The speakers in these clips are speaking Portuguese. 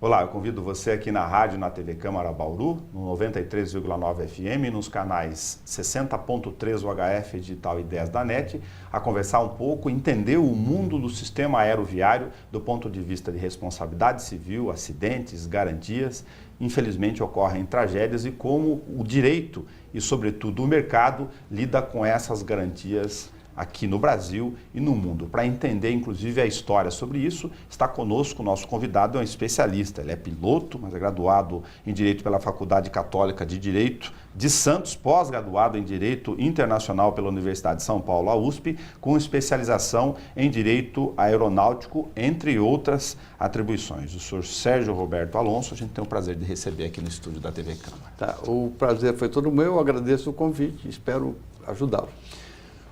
Olá, eu convido você aqui na rádio, na TV Câmara Bauru, no 93,9 FM, nos canais 60.3 UHF Digital e 10 da NET, a conversar um pouco, entender o mundo do sistema aeroviário do ponto de vista de responsabilidade civil, acidentes, garantias. Infelizmente ocorrem tragédias e como o direito e, sobretudo, o mercado lida com essas garantias aqui no Brasil e no mundo. Para entender, inclusive, a história sobre isso, está conosco o nosso convidado, é um especialista. Ele é piloto, mas é graduado em Direito pela Faculdade Católica de Direito de Santos, pós-graduado em Direito Internacional pela Universidade de São Paulo, a USP, com especialização em Direito Aeronáutico, entre outras atribuições. O senhor Sérgio Roberto Alonso, a gente tem o prazer de receber aqui no estúdio da TV Câmara. Tá, o prazer foi todo meu, eu agradeço o convite, espero ajudá-lo.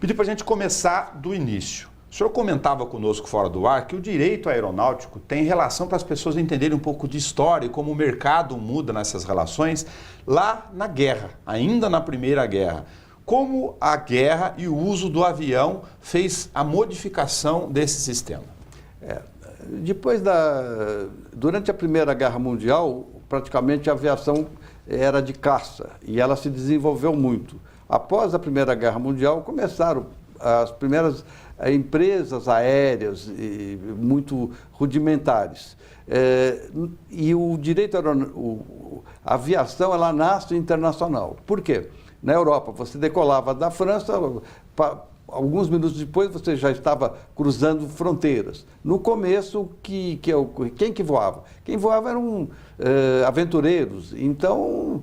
Pedi para a gente começar do início. O senhor comentava conosco fora do ar que o direito aeronáutico tem relação para as pessoas entenderem um pouco de história e como o mercado muda nessas relações lá na guerra, ainda na Primeira Guerra. Como a guerra e o uso do avião fez a modificação desse sistema? Durante a Primeira Guerra Mundial, praticamente a aviação era de caça e ela se desenvolveu muito. Após a Primeira Guerra Mundial, começaram as primeiras empresas aéreas muito rudimentares. E o direito a aviação, ela nasce internacional. Por quê? Na Europa, você decolava da França, alguns minutos depois você já estava cruzando fronteiras. No começo, quem que voava? Quem voava eram aventureiros, então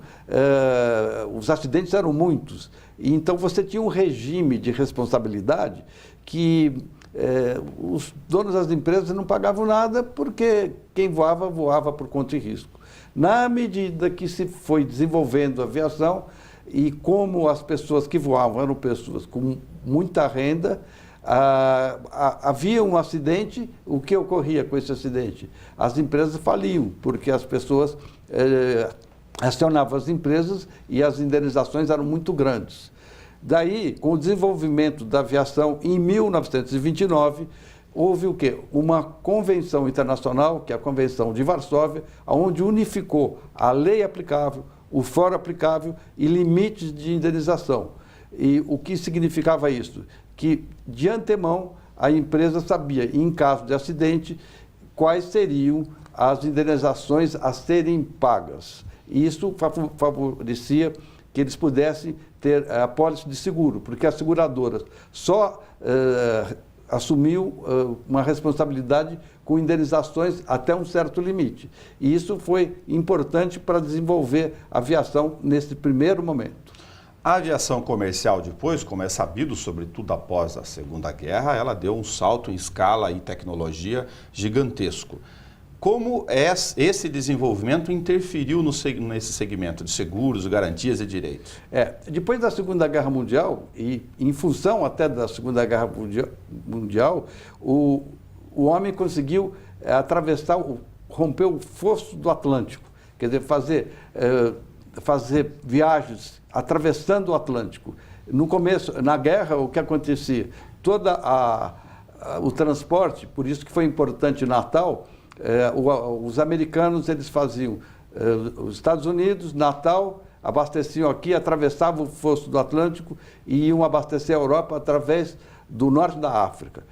os acidentes eram muitos. Então você tinha um regime de responsabilidade que os donos das empresas não pagavam nada porque quem voava, voava por conta e risco. Na medida que se foi desenvolvendo a aviação e como as pessoas que voavam eram pessoas com muita renda, havia um acidente, o que ocorria com esse acidente? As empresas faliam, porque as pessoas acionavam as empresas e as indenizações eram muito grandes. Daí, com o desenvolvimento da aviação, em 1929, houve o quê? Uma convenção internacional, que é a Convenção de Varsóvia, onde unificou a lei aplicável, o foro aplicável e limites de indenização. E o que significava isso? Que, de antemão, a empresa sabia, em caso de acidente, quais seriam as indenizações a serem pagas. E isso favorecia que eles pudessem ter a apólice de seguro, porque as seguradoras só assumiam uma responsabilidade com indenizações até um certo limite. E isso foi importante para desenvolver a aviação nesse primeiro momento. A aviação comercial depois, como é sabido, sobretudo após a Segunda Guerra, ela deu um salto em escala e tecnologia gigantesco. Como esse desenvolvimento interferiu nesse segmento de seguros, garantias e direitos? Depois da Segunda Guerra Mundial, e em função até da Segunda Guerra Mundial, o homem conseguiu romper o fosso do Atlântico, quer dizer, fazer viagens atravessando o Atlântico. No começo, na guerra, o que acontecia? O transporte, por isso que foi importante Natal, os americanos eles faziam os Estados Unidos, Natal, abasteciam aqui, atravessavam o fosso do Atlântico e iam abastecer a Europa através do norte da África.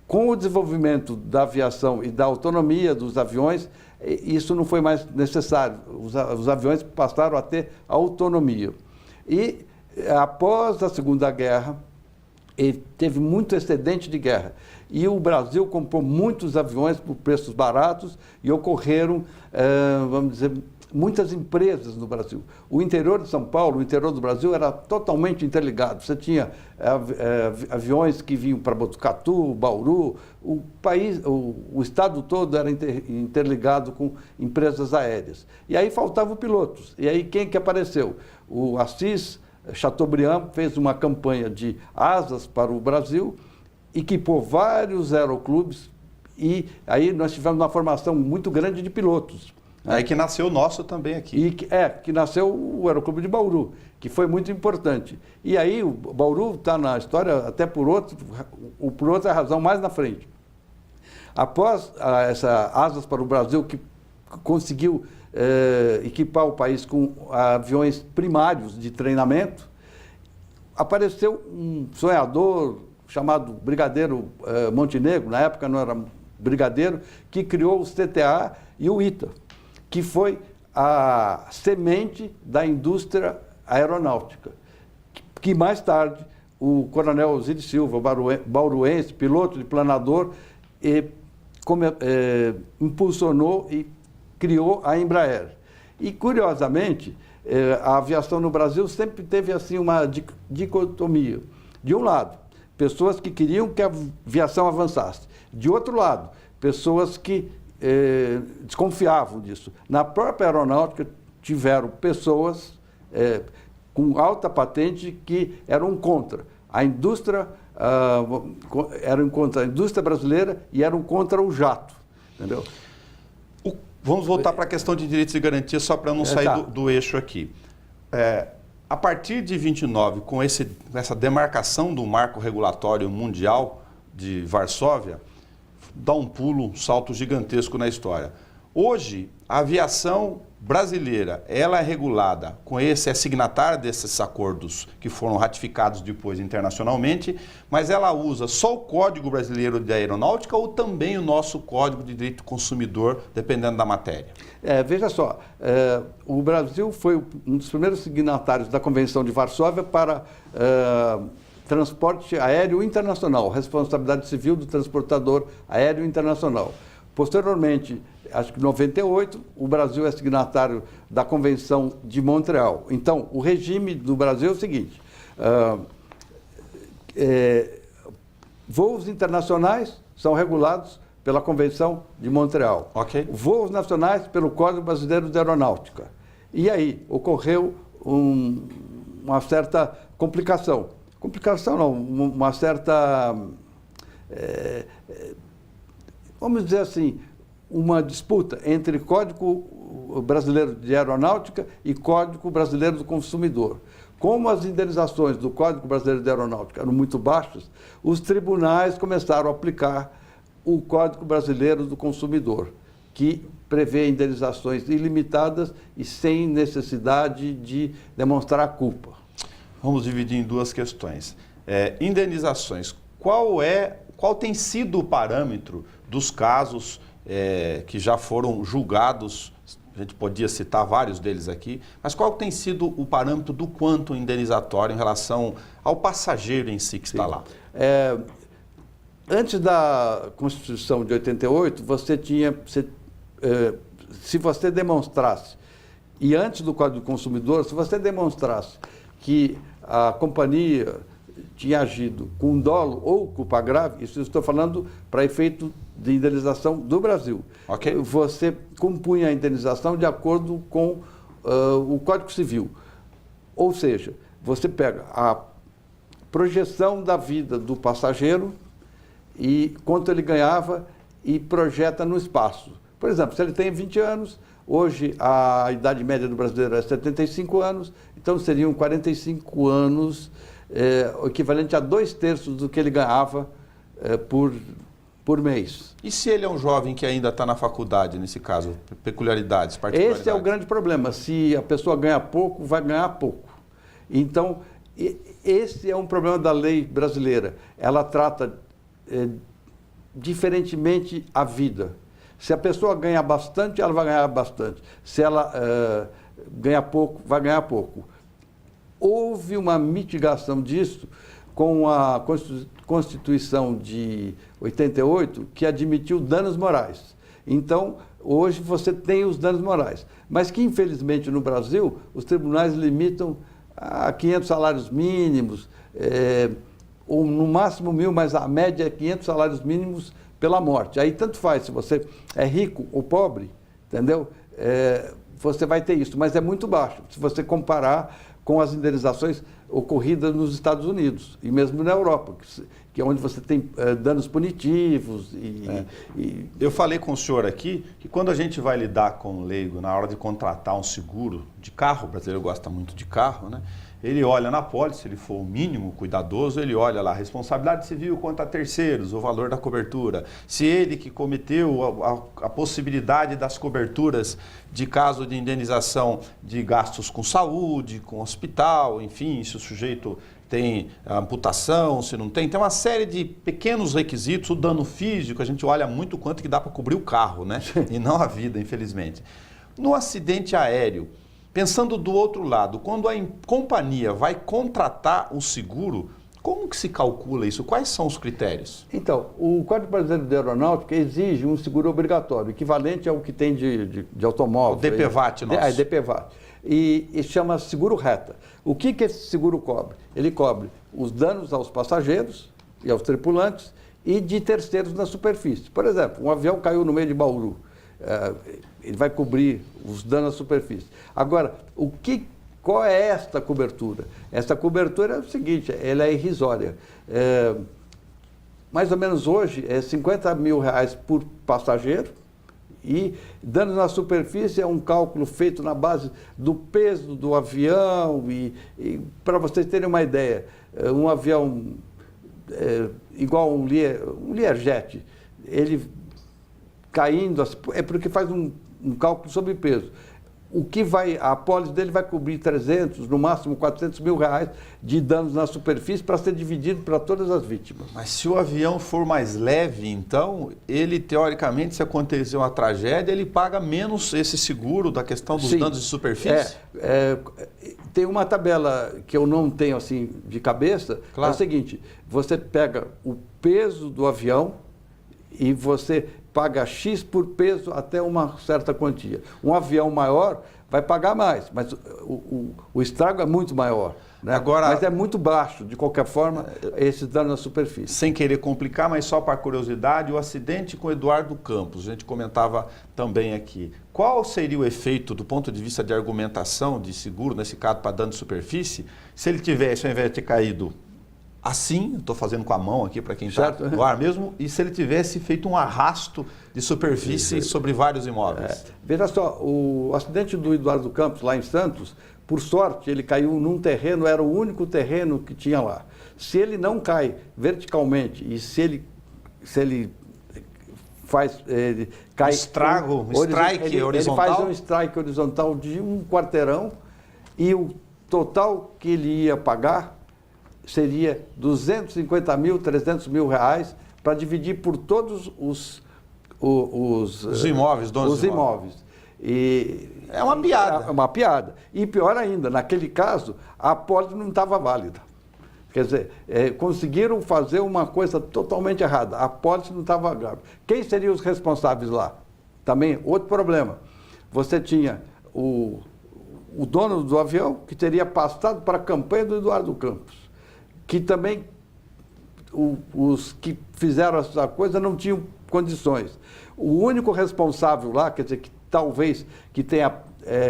Com o desenvolvimento da aviação e da autonomia dos aviões, isso não foi mais necessário. Os aviões passaram a ter autonomia. E após a Segunda Guerra, teve muito excedente de guerra. E o Brasil comprou muitos aviões por preços baratos e ocorreram, vamos dizer, muitas empresas no Brasil. O interior de São Paulo, o interior do Brasil era totalmente interligado. Você tinha aviões que vinham para Botucatu, Bauru, o estado todo era interligado com empresas aéreas. E aí faltavam pilotos. E aí quem que apareceu? O Assis Chateaubriand fez uma campanha de asas para o Brasil, equipou vários aeroclubes e aí nós tivemos uma formação muito grande de pilotos. Aí que nasceu o nosso também aqui. E que nasceu o Aeroclube de Bauru, que foi muito importante. E aí o Bauru está na história até por outra razão mais na frente. Após essa Asas para o Brasil, que conseguiu equipar o país com aviões primários de treinamento. Apareceu um sonhador chamado Brigadeiro Montenegro, na época não era brigadeiro, que criou o CTA e o ITA, que foi a semente da indústria aeronáutica, que mais tarde o coronel Osiris Silva, bauruense, piloto de planador, impulsionou e criou a Embraer. E, curiosamente, a aviação no Brasil sempre teve assim uma dicotomia. De um lado, pessoas que queriam que a aviação avançasse. De outro lado, pessoas que desconfiavam disso. Na própria aeronáutica, tiveram pessoas com alta patente que eram contra a indústria, eram contra a indústria brasileira e eram contra o jato. Entendeu? Vamos voltar para a questão de direitos e garantias, só para não sair do eixo aqui. A partir de 29, com essa demarcação do marco regulatório mundial de Varsóvia, dá um pulo, um salto gigantesco na história. Hoje, a aviação brasileira, ela é regulada é signatária desses acordos que foram ratificados depois internacionalmente, mas ela usa só o Código Brasileiro de Aeronáutica ou também o nosso Código de Direito do Consumidor, dependendo da matéria? Veja só, o Brasil foi um dos primeiros signatários da Convenção de Varsóvia para transporte aéreo internacional, responsabilidade civil do transportador aéreo internacional. Posteriormente, acho que em 98, o Brasil é signatário da Convenção de Montreal. Então, o regime do Brasil é o seguinte: voos internacionais são regulados pela Convenção de Montreal. Okay. Voos nacionais pelo Código Brasileiro de Aeronáutica. E aí ocorreu uma certa complicação. Complicação não, uma certa... vamos dizer assim, uma disputa entre Código Brasileiro de Aeronáutica e Código Brasileiro do Consumidor. Como as indenizações do Código Brasileiro de Aeronáutica eram muito baixas, os tribunais começaram a aplicar o Código Brasileiro do Consumidor, que prevê indenizações ilimitadas e sem necessidade de demonstrar a culpa. Vamos dividir em duas questões. Indenizações. Qual tem sido o parâmetro dos casos que já foram julgados? A gente podia citar vários deles aqui, mas qual tem sido o parâmetro do quanto indenizatório em relação ao passageiro em si que está lá? Antes da Constituição de 88, você tinha, se você demonstrasse, e antes do Código do Consumidor, se você demonstrasse que a companhia tinha agido com dolo ou culpa grave, isso eu estou falando para efeito de indenização do Brasil. Okay. Você compunha a indenização de acordo com o Código Civil. Ou seja, você pega a projeção da vida do passageiro e quanto ele ganhava e projeta no espaço. Por exemplo, se ele tem 20 anos, hoje a idade média do brasileiro é 75 anos, então seriam 45 anos, o equivalente a 2/3 do que ele ganhava por mês. E se ele é um jovem que ainda está na faculdade, nesse caso, peculiaridades, particularidades? Esse é o grande problema. Se a pessoa ganha pouco, vai ganhar pouco. Então, esse é um problema da lei brasileira. Ela trata diferentemente a vida. Se a pessoa ganha bastante, ela vai ganhar bastante. Se ela ganha pouco, vai ganhar pouco. Houve uma mitigação disso com a Constituição de 88, que admitiu danos morais. Então, hoje você tem os danos morais, mas que, infelizmente, no Brasil, os tribunais limitam a 500 salários mínimos, ou no máximo 1.000, mas a média é 500 salários mínimos pela morte. Aí tanto faz, se você é rico ou pobre, entendeu? Você vai ter isso, mas é muito baixo, se você comparar com as indenizações ocorridas nos Estados Unidos e mesmo na Europa, que é onde você tem danos punitivos. Eu falei com o senhor aqui que quando a gente vai lidar com o leigo na hora de contratar um seguro de carro, o brasileiro gosta muito de carro, né? ele olha na apólice, se ele for o mínimo cuidadoso, ele olha lá, responsabilidade civil contra terceiros, o valor da cobertura. Se ele que cometeu a possibilidade das coberturas de caso de indenização de gastos com saúde, com hospital, enfim, se o sujeito tem amputação, se não tem uma série de pequenos requisitos, o dano físico, a gente olha muito quanto que dá para cobrir o carro, né? E não a vida, infelizmente. No acidente aéreo, pensando do outro lado, quando a companhia vai contratar o seguro, como que se calcula isso? Quais são os critérios? Então, o Código Brasileiro de Aeronáutica exige um seguro obrigatório, equivalente ao que tem de automóvel. O DPVAT nosso. É, DPVAT. E chama seguro reta. O que esse seguro cobre? Ele cobre os danos aos passageiros e aos tripulantes e de terceiros na superfície. Por exemplo, um avião caiu no meio de Bauru. Ele vai cobrir os danos à superfície. Agora, qual é esta cobertura? Esta cobertura é o seguinte, ela é irrisória. Mais ou menos hoje é R$50 mil por passageiro e danos na superfície é um cálculo feito na base do peso do avião e para vocês terem uma ideia, um avião igual um Learjet, ele caindo, é porque faz um cálculo sobre peso. A apólice dele vai cobrir 300, no máximo R$400 mil de danos na superfície para ser dividido para todas as vítimas. Mas se o avião for mais leve, então, ele teoricamente, se acontecer uma tragédia, ele paga menos esse seguro da questão dos danos de superfície? Tem uma tabela que eu não tenho assim de cabeça, claro. É o seguinte, você pega o peso do avião e você paga X por peso até uma certa quantia. Um avião maior vai pagar mais, mas o estrago é muito maior. Né? Agora, mas é muito baixo, de qualquer forma, esse dano na superfície. Sem querer complicar, mas só para curiosidade, o acidente com Eduardo Campos, a gente comentava também aqui. Qual seria o efeito do ponto de vista de argumentação de seguro, nesse caso para dano de superfície, se ele tivesse, ao invés de ter caído assim, estou fazendo com a mão aqui para quem está no ar mesmo, e se ele tivesse feito um arrasto de superfície sobre vários imóveis? Veja só, o acidente do Eduardo Campos, lá em Santos, por sorte, ele caiu num terreno, era o único terreno que tinha lá. Se ele não cai verticalmente e se ele faz... cai strike horizontal? Ele faz um strike horizontal de um quarteirão e o total que ele ia pagar seria 250 mil, 300 mil reais para dividir por todos os imóveis, donos os imóveis. E é uma piada. É uma piada. E pior ainda, naquele caso, a apólice não estava válida. Quer dizer, conseguiram fazer uma coisa totalmente errada. A apólice não estava válida. Quem seriam os responsáveis lá? Também, outro problema. Você tinha o dono do avião, que teria passado para a campanha do Eduardo Campos, que também os que fizeram essa coisa não tinham condições. O único responsável lá, quer dizer, que talvez que tenha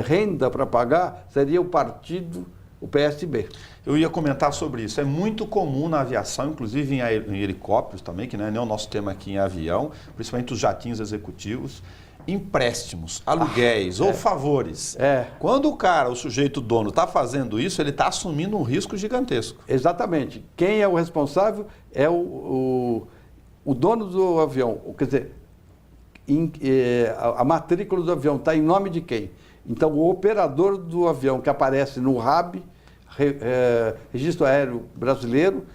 renda para pagar, seria o partido, o PSB. Eu ia comentar sobre isso. É muito comum na aviação, inclusive em helicópteros também, que não é nem o nosso tema aqui em avião, principalmente os jatinhos executivos, empréstimos, aluguéis ou favores. Quando o sujeito dono está fazendo isso, ele está assumindo um risco gigantesco. Exatamente. Quem é o responsável é o dono do avião. Quer dizer, a matrícula do avião está em nome de quem? Então, o operador do avião que aparece no RAB, Registro Aéreo Brasileiro,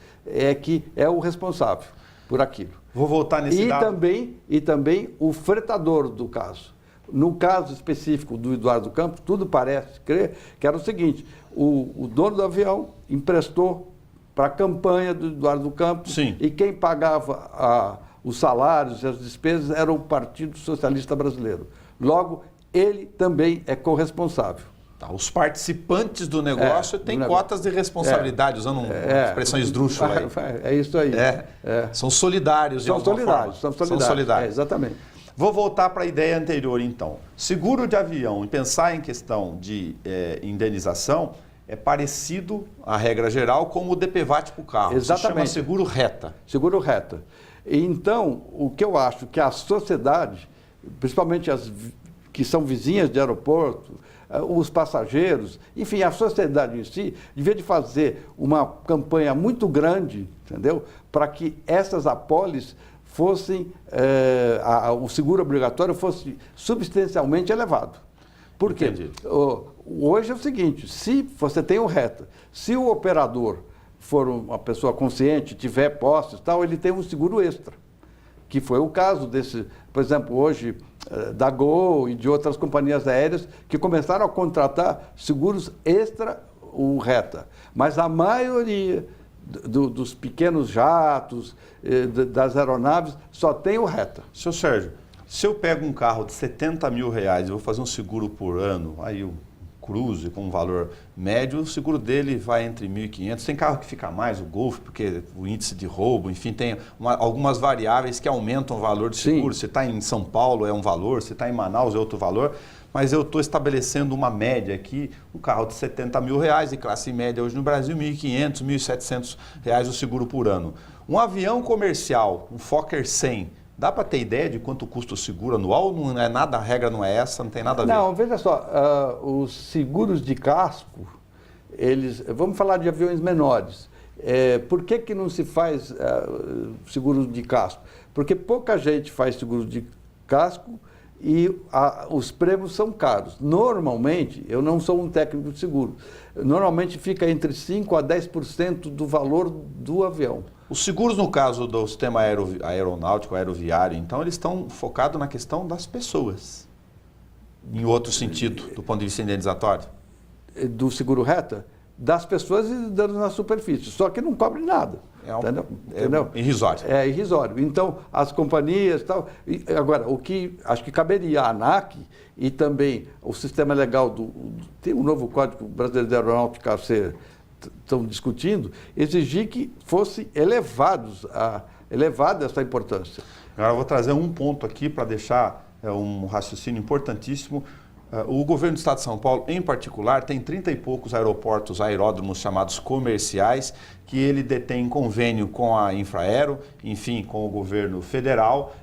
que é o responsável por aquilo. Vou voltar nesse dado. E também o fretador do caso. No caso específico do Eduardo Campos, tudo parece crer que era o seguinte, o dono do avião emprestou para a campanha do Eduardo Campos. Sim. E quem pagava os salários e as despesas era o Partido Socialista Brasileiro. Logo, ele também é corresponsável. Os participantes do negócio têm cotas de responsabilidade, usando uma expressão esdrúxula aí. É isso aí. São solidários de alguma forma. São solidários. Exatamente. Vou voltar para a ideia anterior, então. Seguro de avião, e pensar em questão de indenização, é parecido, a regra geral, como o DPVAT para o carro. Exatamente. Se chama seguro reta. Seguro reta. Então, o que eu acho que a sociedade, principalmente as que são vizinhas de aeroporto, os passageiros, enfim, a sociedade em si, devia de fazer uma campanha muito grande, entendeu? Para que essas apólices fossem, o seguro obrigatório fosse substancialmente elevado. Por quê? Entendi. Hoje é o seguinte, se você tem um reta, se o operador for uma pessoa consciente, tiver posses e tal, ele tem um seguro extra, que foi o caso desse, por exemplo, hoje, da Gol e de outras companhias aéreas que começaram a contratar seguros extra o reta. Mas a maioria dos pequenos jatos, das aeronaves, só tem o reta. Seu Sérgio, se eu pego um carro de 70 mil reais e vou fazer um seguro por ano, aí o Cruze com um valor médio, o seguro dele vai entre 1.500. Tem carro que fica mais, o Golf, porque o índice de roubo, enfim, tem algumas variáveis que aumentam o valor de seguro. Sim. Se está em São Paulo é um valor, se está em Manaus é outro valor. Mas eu estou estabelecendo uma média aqui, um carro de 70 mil reais, de classe média hoje no Brasil, 1.500, 1.700 reais o seguro por ano. Um avião comercial, um Fokker 100, dá para ter ideia de quanto custa o seguro anual? Não é nada, a regra não é essa, não tem nada a ver. Não, veja só, os seguros de casco, vamos falar de aviões menores. Por que não se faz seguro de casco? Porque pouca gente faz seguro de casco e os prêmios são caros. Normalmente, eu não sou um técnico de seguro, normalmente fica entre 5% a 10% do valor do avião. Os seguros, no caso do sistema aeronáutico, aeroviário, então, eles estão focados na questão das pessoas. Em outro sentido, do ponto de vista indenizatório? Do seguro reta? Das pessoas e danos na superfície. Só que não cobre nada. Entendeu? Irrisório. É irrisório. Então, as companhias e tal. Agora, o que acho que caberia à ANAC e também o sistema legal tem um novo Código Brasileiro de Aeronáutica a ser estão discutindo, exigir que fosse elevada essa importância. Agora eu vou trazer um ponto aqui para deixar um raciocínio importantíssimo. O governo do Estado de São Paulo, em particular, tem 30 e poucos aeródromos chamados comerciais, que ele detém convênio com a Infraero, enfim, com o governo federal,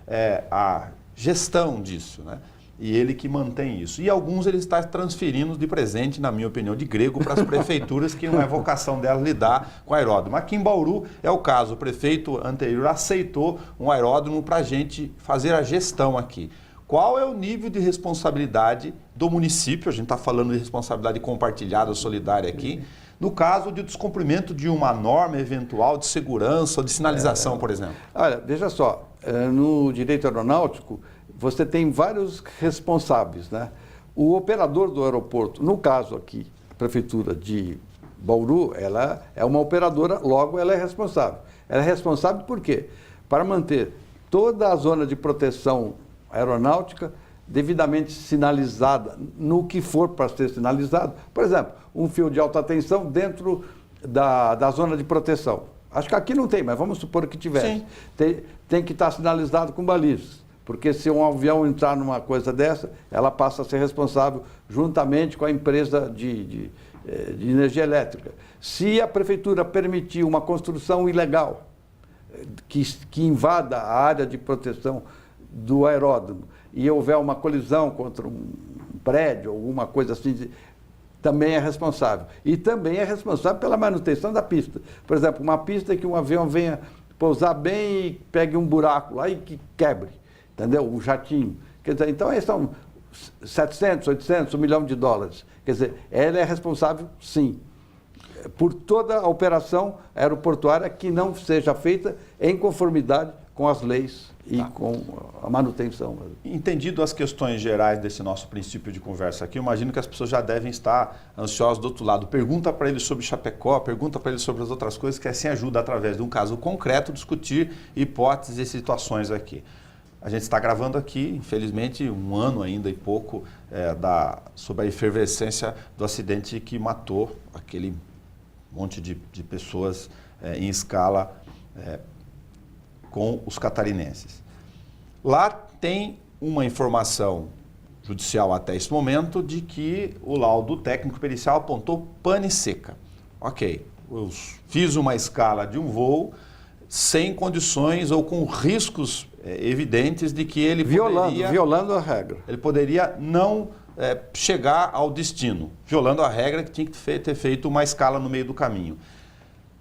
a gestão disso, né? E ele que mantém isso. E alguns ele está transferindo de presente, na minha opinião, de grego para as prefeituras, que não é vocação delas lidar com aeródromo. Aqui em Bauru é o caso, o prefeito anterior aceitou um aeródromo para a gente fazer a gestão aqui. Qual é o nível de responsabilidade do município? A gente está falando de responsabilidade compartilhada, solidária aqui, no caso de descumprimento de uma norma eventual de segurança ou de sinalização, por exemplo. Olha, veja só, no direito aeronáutico, você tem vários responsáveis, né? O operador do aeroporto, no caso aqui, a Prefeitura de Bauru, ela é uma operadora, logo ela é responsável. Ela é responsável por quê? Para manter toda a zona de proteção aeronáutica devidamente sinalizada no que for para ser sinalizado. Por exemplo, um fio de alta tensão dentro da zona de proteção. Acho que aqui não tem, mas vamos supor que tivesse. Tem que estar sinalizado com balizas. Porque se um avião entrar numa coisa dessa, ela passa a ser responsável juntamente com a empresa de energia elétrica. Se a prefeitura permitir uma construção ilegal que invada a área de proteção do aeródromo e houver uma colisão contra um prédio, alguma coisa assim, também é responsável. E também é responsável pela manutenção da pista. Por exemplo, uma pista que um avião venha pousar bem e pegue um buraco lá e que quebre. Entendeu? Um jatinho. Quer dizer, então, esses são 700, 800, $1 milhão. Quer dizer, ela é responsável, sim, por toda a operação aeroportuária que não seja feita em conformidade com as leis e com a manutenção. Entendido as questões gerais desse nosso princípio de conversa aqui, eu imagino que as pessoas já devem estar ansiosas do outro lado. Pergunta para eles sobre Chapecó, pergunta para eles sobre as outras coisas, que assim ajuda, através de um caso concreto, discutir hipóteses e situações aqui. A gente está gravando aqui, infelizmente, um ano ainda e pouco, sobre a efervescência do acidente que matou aquele monte de pessoas em escala com os catarinenses. Lá tem uma informação judicial até esse momento de que o laudo técnico pericial apontou pane seca. Ok, eu fiz uma escala de um voo sem condições ou com riscos evidentes de que ele violando a regra. Ele poderia não chegar ao destino, violando a regra que tinha que ter feito uma escala no meio do caminho.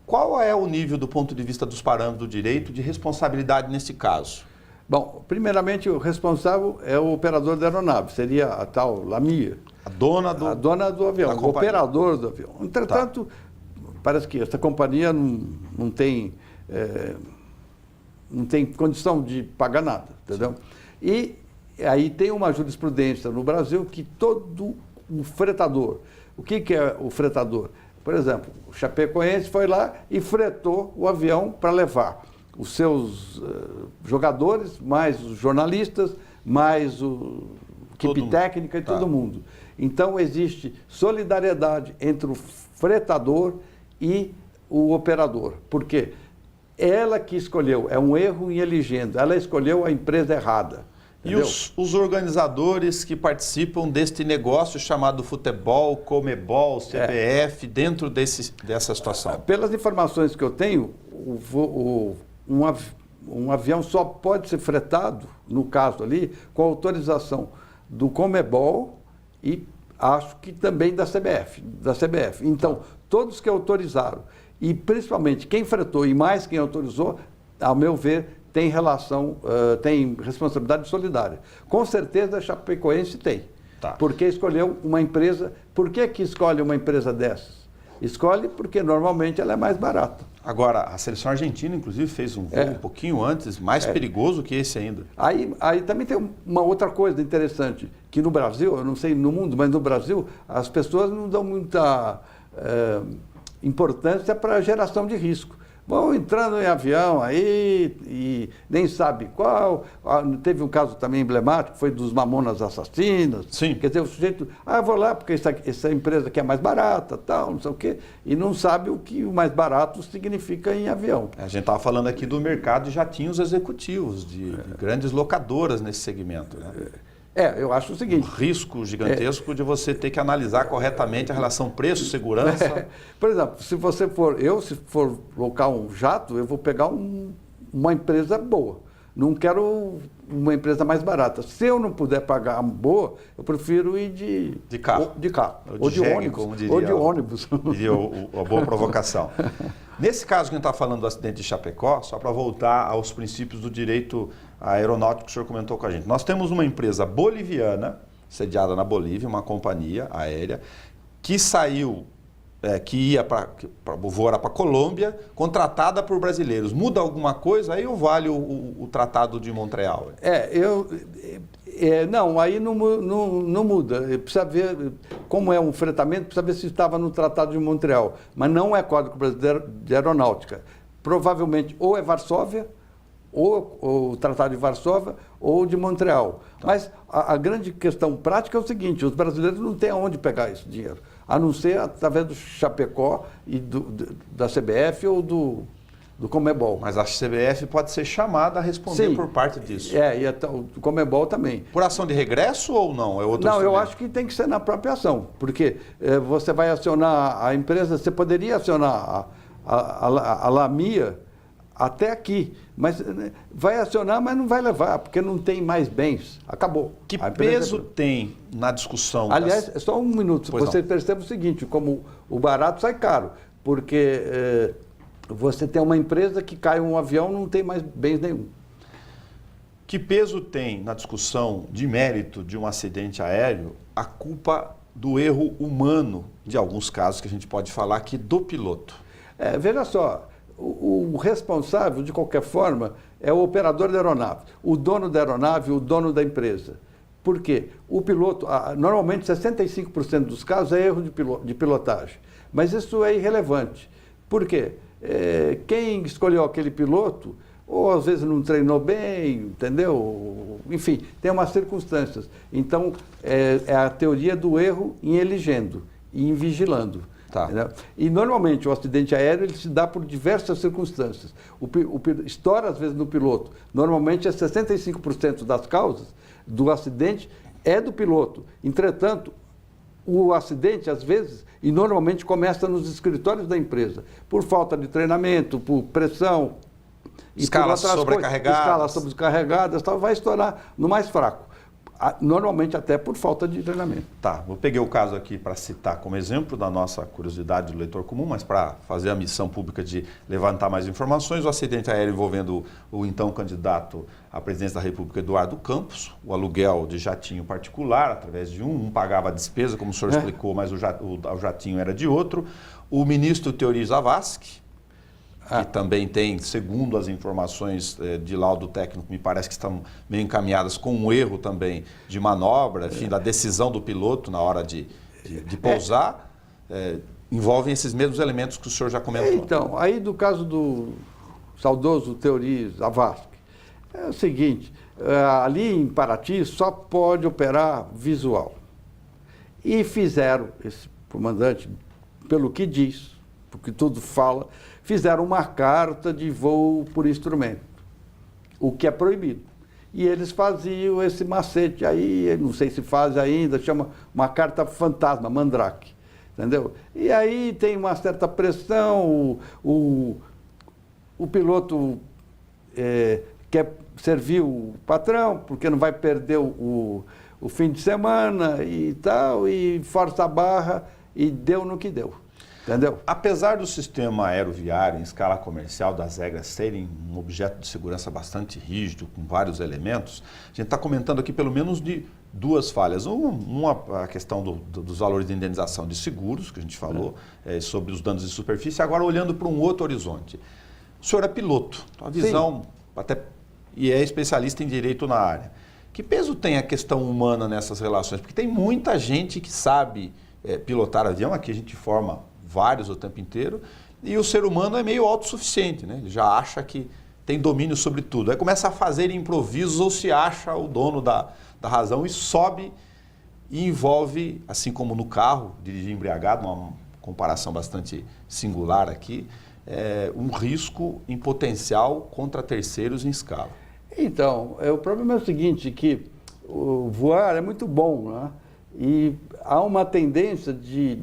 Qual é o nível, do ponto de vista dos parâmetros do direito, de responsabilidade nesse caso? Bom, primeiramente o responsável é o operador da aeronave, seria a tal Lamia. A dona do avião, o operador do avião. Entretanto, parece que essa companhia não tem condição de pagar nada, entendeu? E aí tem uma jurisprudência no Brasil que todo o fretador, o que é o fretador? Por exemplo, o Chapecoense foi lá e fretou o avião para levar os seus jogadores, mais os jornalistas, mais a equipe técnica e todo mundo. Então, existe solidariedade entre o fretador e o operador. Por quê? Ela que escolheu, é um erro em elegendo, ela escolheu a empresa errada. Entendeu? E os organizadores que participam deste negócio chamado futebol, Comebol, CBF, dentro dessa situação? Pelas informações que eu tenho, um avião só pode ser fretado, no caso ali, com autorização do Comebol e acho que também da CBF. Então, todos que autorizaram, e principalmente quem fretou e mais quem autorizou, ao meu ver, tem tem responsabilidade solidária. Com certeza a Chapecoense tem. Porque escolheu uma empresa. Por que escolhe uma empresa dessas? Escolhe porque normalmente ela é mais barata. Agora, a seleção argentina, inclusive, fez um voo um pouquinho antes, mais perigoso que esse ainda. Aí também tem uma outra coisa interessante, que no Brasil, eu não sei no mundo, mas no Brasil, as pessoas não dão muita importância para a geração de risco. Vão entrando em avião aí e nem sabe qual. Teve um caso também emblemático, foi dos Mamonas Assassinas. Sim. Quer dizer, o sujeito, vou lá porque essa empresa aqui é mais barata, tal, não sei o quê, e não sabe o que o mais barato significa em avião. A gente estava falando aqui do mercado de jatinhos executivos, de grandes locadoras nesse segmento, né? Eu acho o seguinte... Um risco gigantesco de você ter que analisar corretamente a relação preço-segurança. Por exemplo, se for locar um jato, eu vou pegar uma empresa boa. Não quero uma empresa mais barata. Se eu não puder pagar boa, eu prefiro ir de carro. Ou de ônibus. Ou de ônibus. Diria a boa provocação. Nesse caso que a gente está falando do acidente de Chapecó, só para voltar aos princípios do direito aeronáutico que o senhor comentou com a gente. Nós temos uma empresa boliviana, sediada na Bolívia, uma companhia aérea, que saiu, que ia o voo era para a Colômbia, contratada por brasileiros. Muda alguma coisa? Aí ou vale o Tratado de Montreal? Não, aí não muda. Precisa ver, como é um fretamento, precisa ver se estava no Tratado de Montreal. Mas não é Código Brasileiro de Aeronáutica. Provavelmente ou é Varsóvia, ou o Tratado de Varsóvia, ou de Montreal. Mas a grande questão prática é o seguinte, os brasileiros não têm aonde pegar esse dinheiro, a não ser através do Chapecó e da CBF ou do Comebol. Mas a CBF pode ser chamada a responder por parte disso. E o Comebol também. Por ação de regresso ou não? Não, eu acho que tem que ser na própria ação, porque você vai acionar a empresa, você poderia acionar a Lamia até aqui, mas vai acionar, mas não vai levar, porque não tem mais bens. Acabou. Que peso tem na discussão? Aliás, só um minuto. Você percebe o seguinte, como o barato sai caro, porque... você tem uma empresa que cai um avião, não tem mais bens nenhum. Que peso tem na discussão de mérito de um acidente aéreo a culpa do erro humano, de alguns casos que a gente pode falar aqui, do piloto? Veja só, o responsável, de qualquer forma, é o operador da aeronave, o dono da aeronave, o dono da empresa. Por quê? O piloto, normalmente 65% dos casos é erro de pilotagem, mas isso é irrelevante. Por quê? Quem escolheu aquele piloto, ou às vezes não treinou bem, entendeu? Enfim, tem umas circunstâncias. Então, é a teoria do erro em elegendo e em vigilando. E normalmente o acidente aéreo ele se dá por diversas circunstâncias. Estoura às vezes no piloto. Normalmente 65% das causas do acidente é do piloto. Entretanto, o acidente, às vezes, e normalmente começa nos escritórios da empresa, por falta de treinamento, por pressão, escalas sobrecarregadas, vai estourar no mais fraco. Normalmente até por falta de treinamento. Tá, eu peguei o caso aqui para citar como exemplo da nossa curiosidade do leitor comum, mas para fazer a missão pública de levantar mais informações, o acidente aéreo envolvendo o então candidato à presidência da República, Eduardo Campos, o aluguel de jatinho particular, através de um pagava a despesa, como o senhor explicou, mas o jatinho era de outro, o ministro Teori Zavascki, que também tem, segundo as informações de laudo técnico, me parece que estão meio encaminhadas com um erro também de manobra, enfim, da decisão do piloto na hora de pousar, envolvem esses mesmos elementos que o senhor já comentou. Então, aí do caso do saudoso Teori Zavascki, é o seguinte, ali em Paraty só pode operar visual. E fizeram, esse comandante, pelo que diz, porque tudo fala, fizeram uma carta de voo por instrumento, o que é proibido. E eles faziam esse macete aí, não sei se faz ainda, chama uma carta fantasma, mandrake, entendeu? E aí tem uma certa pressão, o piloto quer servir o patrão, porque não vai perder o fim de semana e tal, e força a barra, e deu no que deu. Entendeu? Apesar do sistema aeroviário em escala comercial, das regras serem um objeto de segurança bastante rígido, com vários elementos, a gente está comentando aqui pelo menos de duas falhas. Uma a questão dos valores de indenização de seguros, que a gente falou, sobre os danos de superfície. Agora, olhando para um outro horizonte. O senhor é piloto, a visão, e é especialista em direito na área. Que peso tem a questão humana nessas relações? Porque tem muita gente que sabe pilotar avião, aqui a gente forma vários o tempo inteiro, e o ser humano é meio autossuficiente, né? Ele já acha que tem domínio sobre tudo. Aí começa a fazer improvisos ou se acha o dono da razão e sobe e envolve, assim como no carro, dirigir embriagado, uma comparação bastante singular aqui, um risco em potencial contra terceiros em escala. Então, o problema é o seguinte, que o voar é muito bom, né? E há uma tendência de,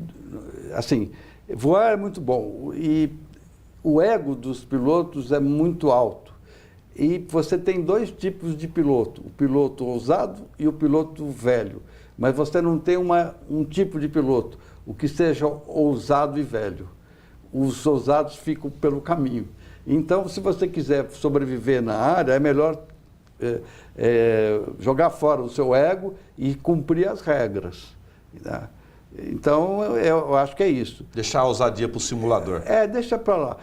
assim, voar é muito bom e o ego dos pilotos é muito alto. E você tem dois tipos de piloto, o piloto ousado e o piloto velho. Mas você não tem um tipo de piloto, o que seja ousado e velho. Os ousados ficam pelo caminho. Então, se você quiser sobreviver na área, é melhor jogar fora o seu ego e cumprir as regras, né? Então, eu acho que é isso. Deixar a ousadia para o simulador. Deixa para lá.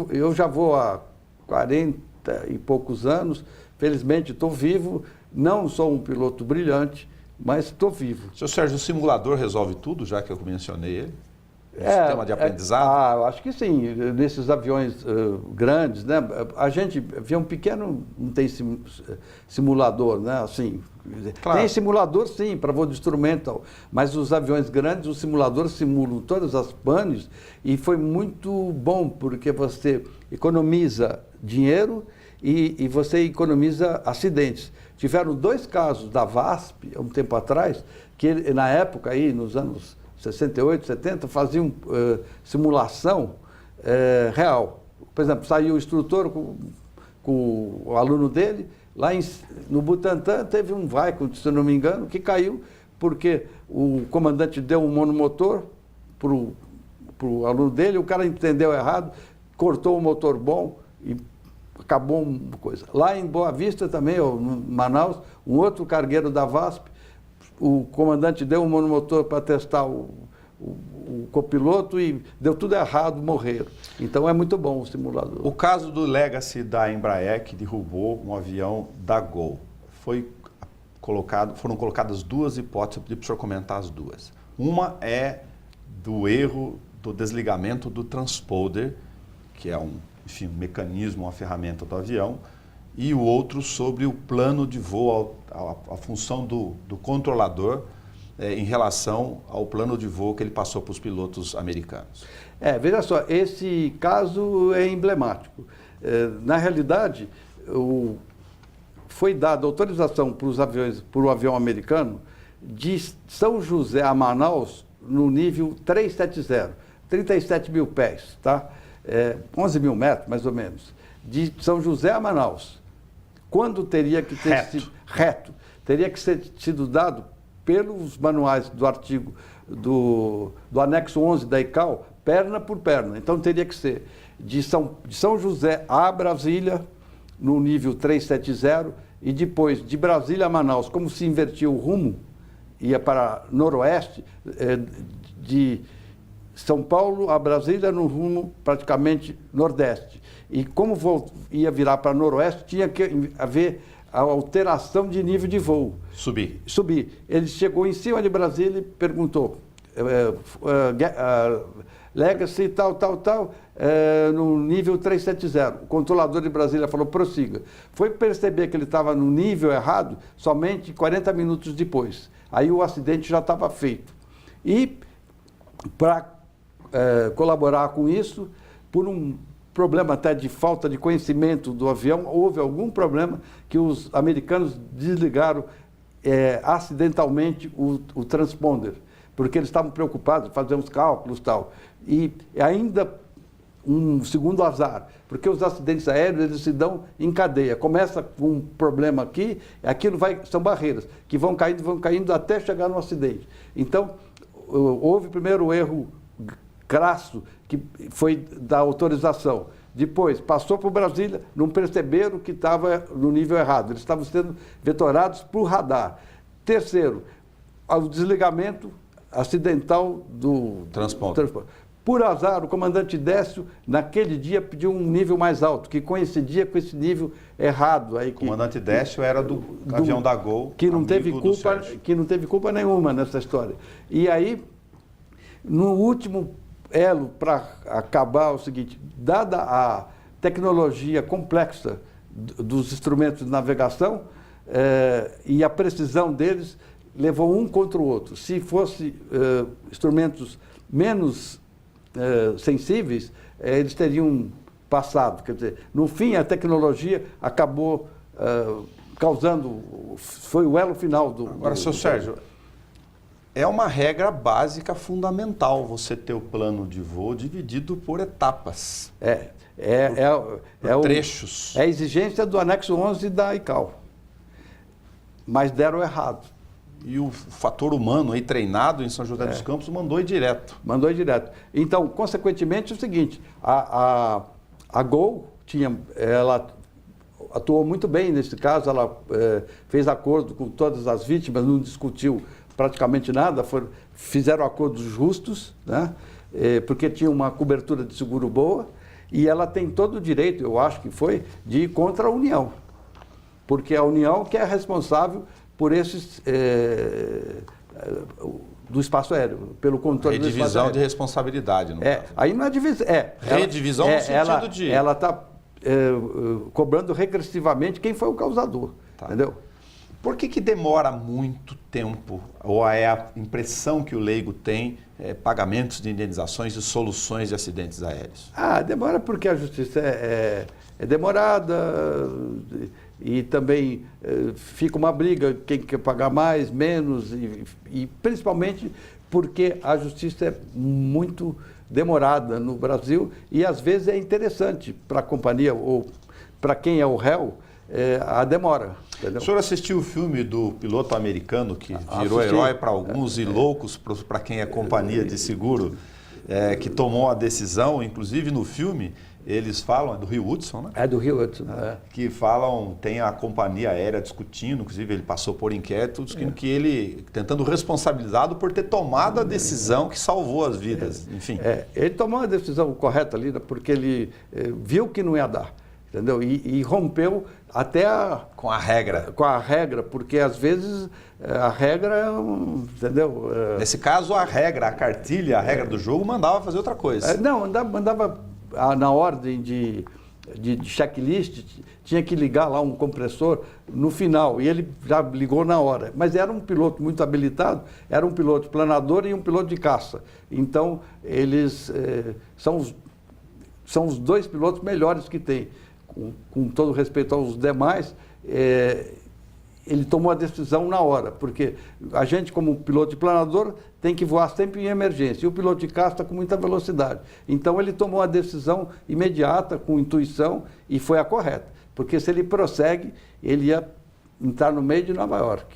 Eu já vou há 40 e poucos anos, felizmente estou vivo, não sou um piloto brilhante, mas estou vivo. Seu Sérgio, o simulador resolve tudo, já que eu mencionei ele? Sistema de aprendizado? Eu acho que sim. Nesses aviões grandes, né? A gente, avião pequeno não tem simulador, né? Assim, claro. Tem simulador, sim, para voo de instrumento, mas os aviões grandes, os simuladores simulam todas as panes e foi muito bom, porque você economiza dinheiro e você economiza acidentes. Tiveram 2 casos da VASP, há um tempo atrás, que na época, aí, nos anos 68, 70, faziam simulação real. Por exemplo, saiu o instrutor com o aluno dele, lá no Butantã teve um Vicon, se eu não me engano, que caiu porque o comandante deu um monomotor para o aluno dele, o cara entendeu errado, cortou o motor bom e acabou uma coisa. Lá em Boa Vista também, ou em Manaus, um outro cargueiro da VASP, o comandante deu um monomotor para testar o copiloto e deu tudo errado, morreram. Então é muito bom o simulador. O caso do Legacy da Embraer, que derrubou um avião da Gol, foram colocadas 2 hipóteses, eu pedi para o senhor comentar as 2. Uma é do erro do desligamento do transponder, que é um mecanismo, uma ferramenta do avião, e o outro sobre o plano de voo, a função do controlador em relação ao plano de voo que ele passou para os pilotos americanos. Veja só, esse caso é emblemático. Na realidade, foi dada autorização para o avião americano de São José a Manaus no nível 370, 37 mil pés, tá? 11 mil metros, mais ou menos, de São José a Manaus. Quando teria que ter sido reto, teria que ser sido dado pelos manuais do artigo do anexo 11 da ICAO, perna por perna. Então teria que ser de São José a Brasília, no nível 370, e depois de Brasília a Manaus, como se invertia o rumo, ia para noroeste, de São Paulo a Brasília no rumo praticamente nordeste. E como ia virar para noroeste, tinha que haver a alteração de nível de voo. Subir. Ele chegou em cima de Brasília e perguntou, Legacy tal, no nível 370. O controlador de Brasília falou, prossiga. Foi perceber que ele estava no nível errado somente 40 minutos depois. Aí o acidente já estava feito. E, para colaborar com isso, por um problema até de falta de conhecimento do avião, houve algum problema que os americanos desligaram acidentalmente o transponder, porque eles estavam preocupados em fazer uns cálculos e tal. E ainda um segundo azar, porque os acidentes aéreos eles se dão em cadeia. Começa com um problema aqui, são barreiras que vão caindo até chegar no acidente. Então, houve primeiro o erro crasso, que foi da autorização. Depois, passou para o Brasília, não perceberam que estava no nível errado. Eles estavam sendo vetorados por radar. Terceiro, o desligamento acidental do transponder. Por azar, o comandante Décio, naquele dia, pediu um nível mais alto, que coincidia com esse nível errado. Aí, o comandante Décio era do avião da Gol, que não teve culpa nenhuma nessa história. E aí, no último elo, para acabar, o seguinte, dada a tecnologia complexa dos instrumentos de navegação e a precisão deles, levou um contra o outro. Se fosse instrumentos menos sensíveis, eles teriam passado. Quer dizer, no fim, a tecnologia acabou causando, foi o elo final do... Agora, seu Sérgio, é uma regra básica fundamental você ter o plano de voo dividido por etapas. Trechos. É a exigência do anexo 11 da ICAO. Mas deram errado. E o fator humano aí treinado em São José dos Campos mandou direto. Então, consequentemente, é o seguinte, a Gol ela atuou muito bem nesse caso, ela fez acordo com todas as vítimas, não discutiu praticamente nada, fizeram acordos justos, né? Porque tinha uma cobertura de seguro boa, e ela tem todo o direito, eu acho que foi, de ir contra a União. Porque a União que é responsável por esses do espaço aéreo, pelo controle do espaço aéreo. Redivisão de responsabilidade, no caso. Aí não é divisão. Redivisão no sentido de... Ela está cobrando regressivamente quem foi o causador, entendeu? Por que demora muito tempo, ou é a impressão que o leigo tem, pagamentos de indenizações e soluções de acidentes aéreos? Demora porque a justiça é demorada e também fica uma briga, quem quer pagar mais, menos, e principalmente porque a justiça é muito demorada no Brasil e às vezes é interessante para a companhia ou para quem é o réu a demora. Entendeu? O senhor assistiu o filme do piloto americano que virou herói para alguns e loucos para quem é companhia de seguro, que tomou a decisão, inclusive no filme, eles falam, é do Rio Hudson, né? É do Rio Hudson, que falam, tem a companhia aérea discutindo, inclusive ele passou por inquérito, discutindo que ele, tentando responsabilizado por ter tomado a decisão que salvou as vidas, enfim. Ele tomou a decisão correta ali, porque ele viu que não ia dar, entendeu? E rompeu até com a regra. Com a regra, porque às vezes a regra, entendeu? Nesse caso, a regra, a cartilha, a regra do jogo mandava fazer outra coisa. Não, mandava na ordem de checklist, tinha que ligar lá um compressor no final, e ele já ligou na hora. Mas era um piloto muito habilitado, era um piloto planador e um piloto de caça. Então, eles são os dois pilotos melhores que tem. Com todo respeito aos demais, ele tomou a decisão na hora, porque a gente, como piloto de planador, tem que voar sempre em emergência, e o piloto de caça está com muita velocidade. Então, ele tomou a decisão imediata, com intuição, e foi a correta, porque se ele prossegue, ele ia entrar no meio de Nova York.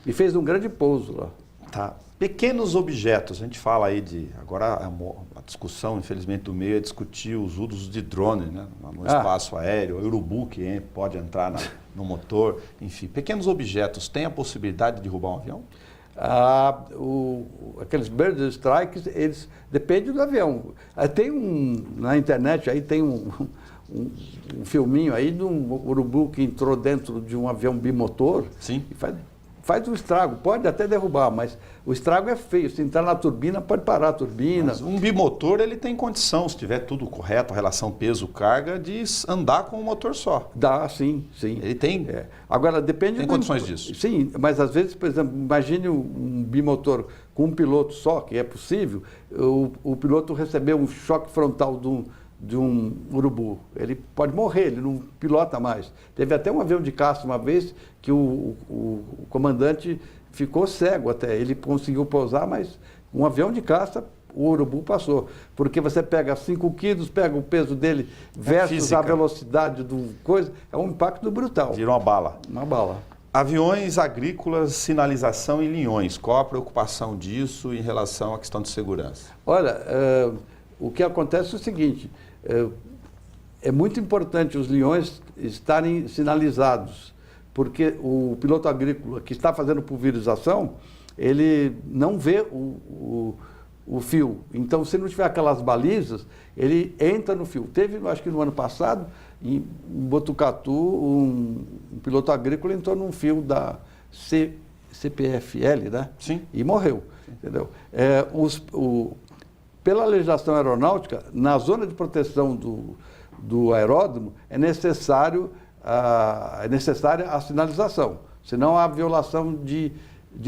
E fez um grande pouso lá. Tá. Pequenos objetos, a gente fala aí de... Agora a discussão, infelizmente, do meio é discutir os usos de drone, né? No espaço aéreo, o urubu que pode entrar no motor, enfim. Pequenos objetos, tem a possibilidade de derrubar um avião? Aqueles bird strikes, eles dependem do avião. Tem na internet, aí tem um filminho aí de um urubu que entrou dentro de um avião bimotor. Sim. E faz um estrago, pode até derrubar, mas o estrago é feio. Se entrar na turbina, pode parar a turbina. Mas um bimotor, ele tem condição, se tiver tudo correto, a relação peso-carga, de andar com um motor só. Dá, sim, sim. Ele tem? Agora, depende... Tem condições disso? Sim, mas às vezes, por exemplo, imagine um bimotor com um piloto só, que é possível, o piloto receber um choque frontal de um urubu. Ele pode morrer, ele não pilota mais. Teve até um avião de caça uma vez que o comandante ficou cego até. Ele conseguiu pousar, mas um avião de caça, o urubu passou. Porque você pega 5 quilos, pega o peso dele versus a velocidade do coisa, é um impacto brutal. Vira uma bala. Uma bala. Aviões agrícolas, sinalização em linhões. Qual a preocupação disso em relação à questão de segurança? Olha, o que acontece é o seguinte, é muito importante os linhões estarem sinalizados, porque o piloto agrícola que está fazendo pulverização, ele não vê o fio. Então, se não tiver aquelas balizas, ele entra no fio. Teve, acho que no ano passado, em Botucatu, um piloto agrícola entrou num fio da CPFL, né? Sim. E morreu, entendeu? Pela legislação aeronáutica, na zona de proteção do aeródromo, é necessária a sinalização, senão há violação de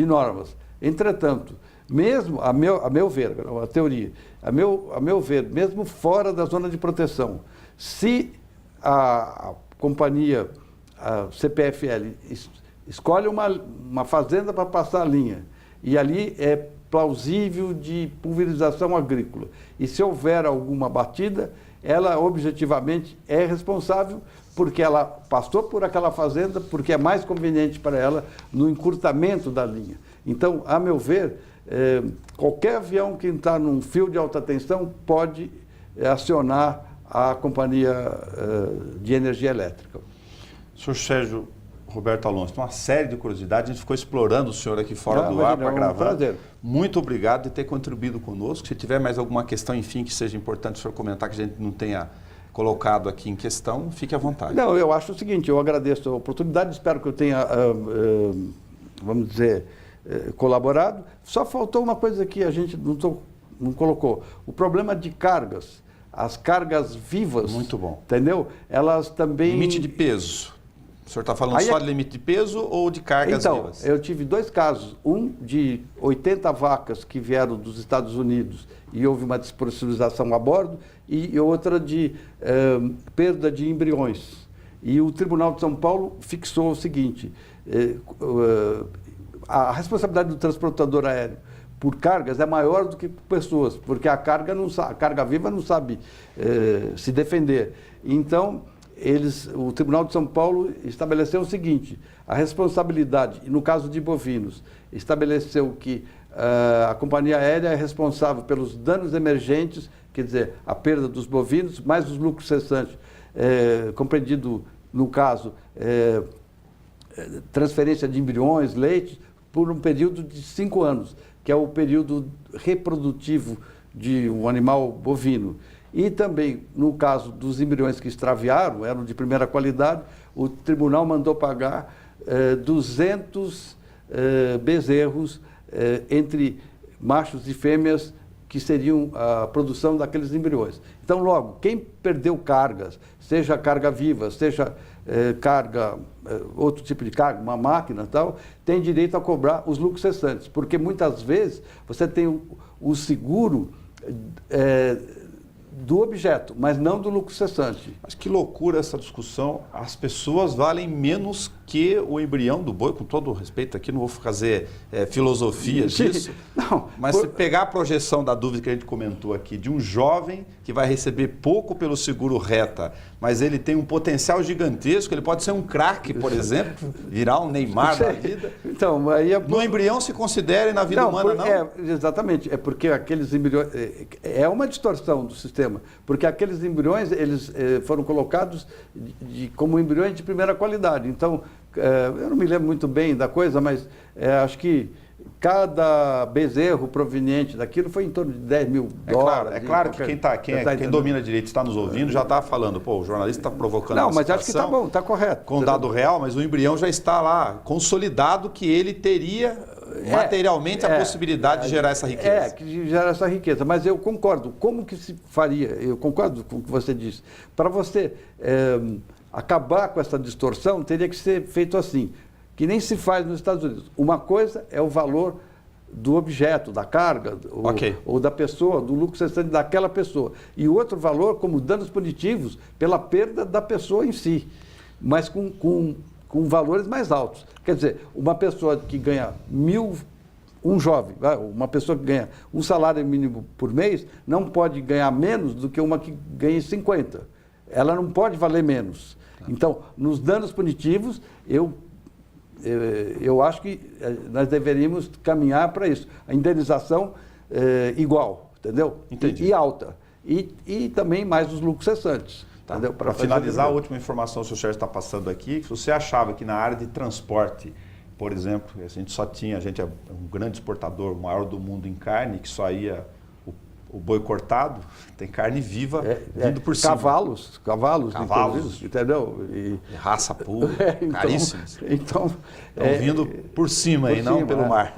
normas. Entretanto, mesmo, a meu ver, a teoria, a meu ver, mesmo fora da zona de proteção, se a companhia, a CPFL, escolhe uma fazenda para passar a linha, e ali é plausível de pulverização agrícola, e se houver alguma batida, ela objetivamente é responsável porque ela passou por aquela fazenda, porque é mais conveniente para ela no encurtamento da linha. Então, a meu ver, qualquer avião que entrar num fio de alta tensão pode acionar a companhia de energia elétrica. Senhor Sérgio Roberto Alonso, tem uma série de curiosidades, a gente ficou explorando o senhor aqui fora do ar para gravar. Prazer. Muito obrigado de ter contribuído conosco. Se tiver mais alguma questão, enfim, que seja importante o senhor comentar, que a gente não tenha colocado aqui em questão, fique à vontade. Não, eu acho o seguinte, eu agradeço a oportunidade, espero que eu tenha, vamos dizer, colaborado. Só faltou uma coisa que a gente não colocou, o problema de cargas, as cargas vivas. Muito bom. Entendeu? Elas também... Limite de peso. O senhor está falando só de limite de peso ou de cargas vivas? Então, eu tive 2 casos. Um de 80 vacas que vieram dos Estados Unidos e houve uma despressurização a bordo, e outra de perda de embriões. E o Tribunal de São Paulo fixou o seguinte, a responsabilidade do transportador aéreo por cargas é maior do que por pessoas, porque a carga viva não sabe se defender. Então, o Tribunal de São Paulo estabeleceu o seguinte, a responsabilidade, no caso de bovinos, estabeleceu que a companhia aérea é responsável pelos danos emergentes, quer dizer, a perda dos bovinos, mais os lucros cessantes, compreendido, no caso, transferência de embriões, leite, por um período de 5 anos, que é o período reprodutivo de um animal bovino. E também, no caso dos embriões que extraviaram, eram de primeira qualidade, o tribunal mandou pagar 200 bezerros entre machos e fêmeas que seriam a produção daqueles embriões. Então, logo, quem perdeu cargas, seja carga viva, seja carga, outro tipo de carga, uma máquina e tal, tem direito a cobrar os lucros cessantes, porque muitas vezes você tem o seguro do objeto, mas não do lucro cessante. Mas que loucura essa discussão. As pessoas valem menos que o embrião do boi, com todo o respeito aqui, não vou fazer filosofia disso. Não, mas se pegar a projeção da dúvida que a gente comentou aqui, de um jovem que vai receber pouco pelo seguro reta, mas ele tem um potencial gigantesco, ele pode ser um craque, por exemplo, virar um Neymar da vida. Então, aí no embrião se considera e na vida humana não? Exatamente, é porque aqueles embriões... É uma distorção do sistema, porque aqueles embriões eles foram colocados como embriões de primeira qualidade. Então, eu não me lembro muito bem da coisa, mas acho que cada bezerro proveniente daquilo foi em torno de 10 mil dólares. É claro que quem domina direito está nos ouvindo já está falando, pô, o jornalista está provocando Não, mas acho que está bom, está correto. Com dado real, mas o embrião já está lá consolidado que ele teria materialmente a possibilidade de gerar essa riqueza. Que gera essa riqueza, mas eu concordo. Como que se faria? Eu concordo com o que você disse. Para você acabar com essa distorção, teria que ser feito assim, que nem se faz nos Estados Unidos. Uma coisa é o valor do objeto, da carga, ou da pessoa, do lucro cessante daquela pessoa. E outro valor como danos punitivos pela perda da pessoa em si, mas com valores mais altos. Quer dizer, uma pessoa que ganha um jovem, uma pessoa que ganha um salário mínimo por mês, não pode ganhar menos do que uma que ganha 50. Ela não pode valer menos. Então, nos danos punitivos, eu acho que nós deveríamos caminhar para isso. A indenização igual, entendeu? Entendi. E alta. E também mais os lucros cessantes. Tá. Para finalizar, a última informação que o Sérgio está passando aqui, se você achava que na área de transporte, por exemplo, a gente é um grande exportador, o maior do mundo em carne, que só ia o boi cortado, tem carne viva vindo por cima. Cavalos, entendeu? E raça pura, caríssimos. Então, estão vindo por cima e não pelo mar.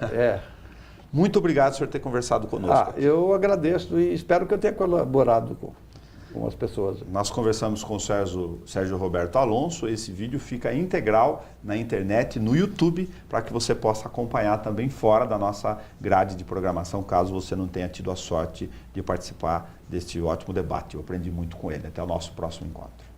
Muito obrigado por senhor ter conversado conosco. Eu agradeço e espero que eu tenha colaborado com as pessoas. Nós conversamos com o Sérgio Roberto Alonso. Esse vídeo fica integral na internet, no YouTube, para que você possa acompanhar também fora da nossa grade de programação, caso você não tenha tido a sorte de participar deste ótimo debate. Eu aprendi muito com ele. Até o nosso próximo encontro.